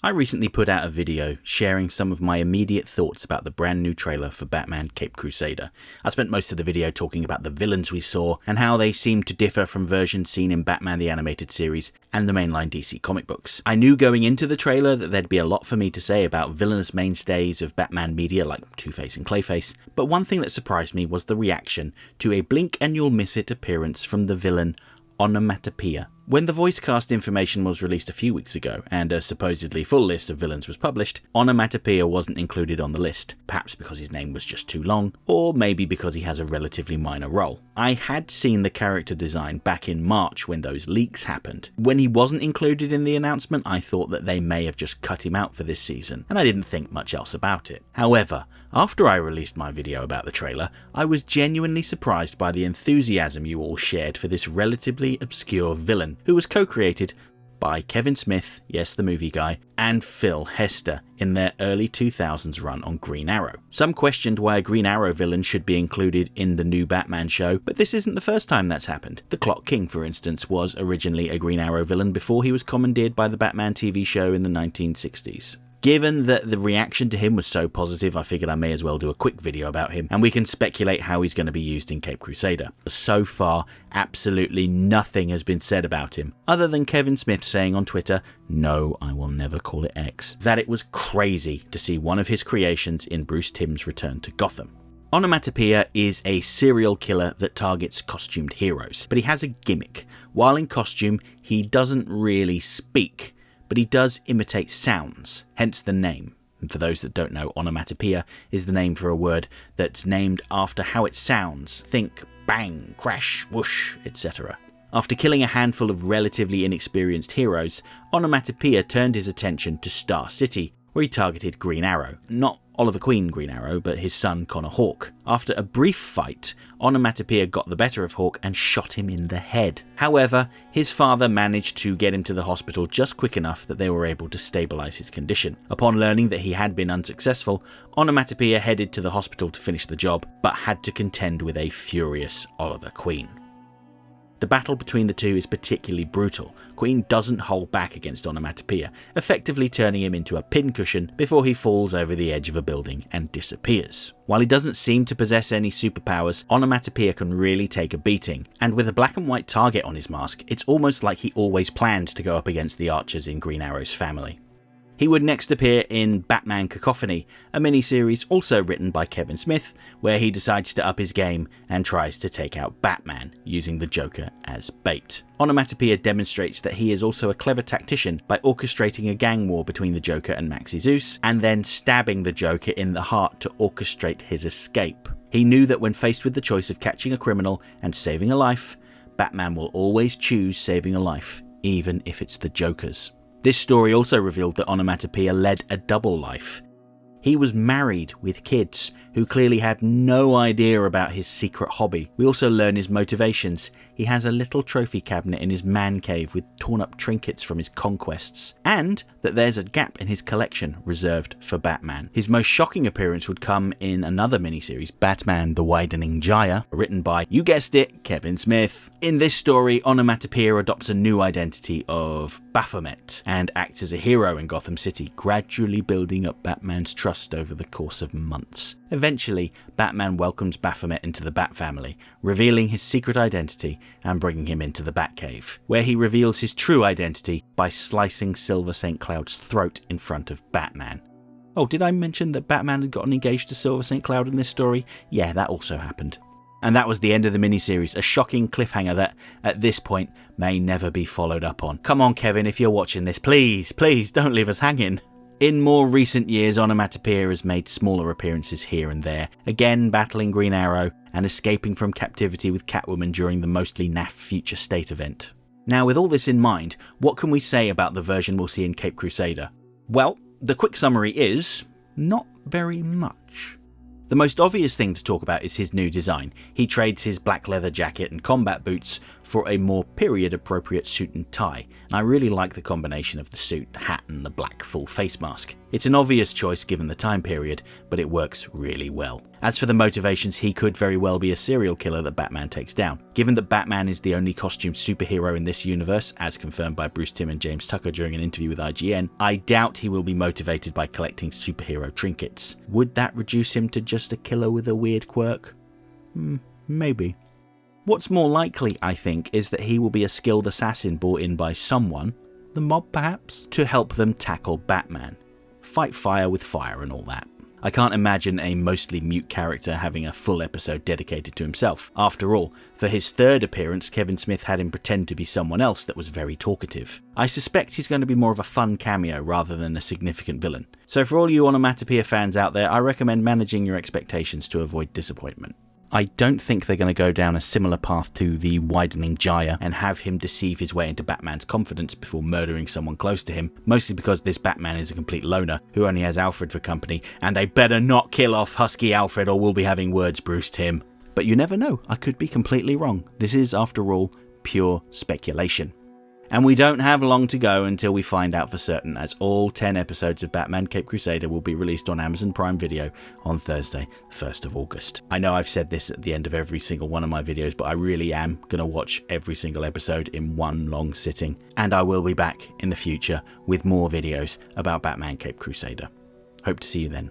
I recently put out a video sharing some of my immediate thoughts about the brand new trailer for Batman Caped Crusader. I spent most of the video talking about the villains we saw and how they seemed to differ from versions seen in Batman the Animated Series and the mainline DC comic books. I knew going into the trailer that there'd be a lot for me to say about villainous mainstays of Batman media like Two-Face and Clayface, but one thing that surprised me was the reaction to a blink and you'll miss it appearance from the villain Onomatopoeia. When the voice cast information was released a few weeks ago, and a supposedly full list of villains was published, Onomatopoeia wasn't included on the list, perhaps because his name was just too long, or maybe because he has a relatively minor role. I had seen the character design back in March when those leaks happened. When he wasn't included in the announcement, I thought that they may have just cut him out for this season, and I didn't think much else about it. However, after I released my video about the trailer, I was genuinely surprised by the enthusiasm you all shared for this relatively obscure villain, who was co-created by Kevin Smith, yes the movie guy, and Phil Hester in their early 2000s run on Green Arrow. Some questioned why a Green Arrow villain should be included in the new Batman show, but this isn't the first time that's happened. The Clock King, for instance, was originally a Green Arrow villain before he was commandeered by the Batman TV show in the 1960s. Given that the reaction to him was so positive, I figured I may as well do a quick video about him, and we can speculate how he's going to be used in Caped Crusader. So far, absolutely nothing has been said about him, other than Kevin Smith saying on Twitter, no, I will never call it X, that it was crazy to see one of his creations in Bruce Timm's return to Gotham. Onomatopoeia is a serial killer that targets costumed heroes, but he has a gimmick. While in costume, he doesn't really speak, but he does imitate sounds, hence the name. And for those that don't know, onomatopoeia is the name for a word that's named after how it sounds. Think bang, crash, whoosh, etc. After killing a handful of relatively inexperienced heroes, Onomatopoeia turned his attention to Star City, where he targeted Green Arrow. Not Oliver Queen Green Arrow, but his son Connor Hawke. After a brief fight, Onomatopoeia got the better of Hawke and shot him in the head. However, his father managed to get him to the hospital just quick enough that they were able to stabilise his condition. Upon learning that he had been unsuccessful, Onomatopoeia headed to the hospital to finish the job, but had to contend with a furious Oliver Queen. The battle between the two is particularly brutal. Queen doesn't hold back against Onomatopoeia, effectively turning him into a pincushion before he falls over the edge of a building and disappears. While he doesn't seem to possess any superpowers, Onomatopoeia can really take a beating, and with a black and white target on his mask, it's almost like he always planned to go up against the archers in Green Arrow's family. He would next appear in Batman Cacophony, a miniseries also written by Kevin Smith, where he decides to up his game and tries to take out Batman, using the Joker as bait. Onomatopoeia demonstrates that he is also a clever tactician by orchestrating a gang war between the Joker and Maxi Zeus, and then stabbing the Joker in the heart to orchestrate his escape. He knew that when faced with the choice of catching a criminal and saving a life, Batman will always choose saving a life, even if it's the Joker's. This story also revealed that Onomatopoeia led a double life. He was married with kids who clearly had no idea about his secret hobby. We also learn his motivations. He has a little trophy cabinet in his man cave with torn up trinkets from his conquests, and that there's a gap in his collection reserved for Batman. His most shocking appearance would come in another miniseries, Batman the Widening Gyre, written by, you guessed it, Kevin Smith. In this story, Onomatopoeia adopts a new identity of Baphomet and acts as a hero in Gotham City, gradually building up Batman's trust over the course of months. Eventually, Batman welcomes Baphomet into the Bat family, revealing his secret identity and bringing him into the Batcave, where he reveals his true identity by slicing Silver St. Cloud's throat in front of Batman. Oh, did I mention that Batman had gotten engaged to Silver St. Cloud in this story? Yeah, that also happened. And that was the end of the miniseries, a shocking cliffhanger that, at this point, may never be followed up on. Come on, Kevin, if you're watching this, please don't leave us hanging. In more recent years, Onomatopoeia has made smaller appearances here and there, again battling Green Arrow and escaping from captivity with Catwoman during the mostly naff Future State event. Now, with all this in mind, what can we say about the version we'll see in Caped Crusader? Well, the quick summary is not very much. The most obvious thing to talk about is his new design. He trades his black leather jacket and combat boots for a more period-appropriate suit and tie, and I really like the combination of the suit, the hat and the black full face mask. It's an obvious choice given the time period, but it works really well. As for the motivations, he could very well be a serial killer that Batman takes down. Given that Batman is the only costumed superhero in this universe, as confirmed by Bruce Timm and James Tucker during an interview with IGN, I doubt he will be motivated by collecting superhero trinkets. Would that reduce him to just a killer with a weird quirk? Maybe. What's more likely, I think, is that he will be a skilled assassin brought in by someone, the mob perhaps, to help them tackle Batman. Fight fire with fire and all that. I can't imagine a mostly mute character having a full episode dedicated to himself. After all, for his third appearance, Kevin Smith had him pretend to be someone else that was very talkative. I suspect he's going to be more of a fun cameo rather than a significant villain. So for all you Onomatopoeia fans out there, I recommend managing your expectations to avoid disappointment. I don't think they're going to go down a similar path to the widening gyre and have him deceive his way into Batman's confidence before murdering someone close to him, mostly because this Batman is a complete loner who only has Alfred for company, and they better not kill off Husky Alfred or we'll be having words, Bruce Timm. But you never know, I could be completely wrong. This is, after all, pure speculation. And we don't have long to go until we find out for certain, as all 10 episodes of Batman Caped Crusader will be released on Amazon Prime Video on Thursday, 1st of August. I know I've said this at the end of every single one of my videos, but I really am going to watch every single episode in one long sitting. And I will be back in the future with more videos about Batman Caped Crusader. Hope to see you then.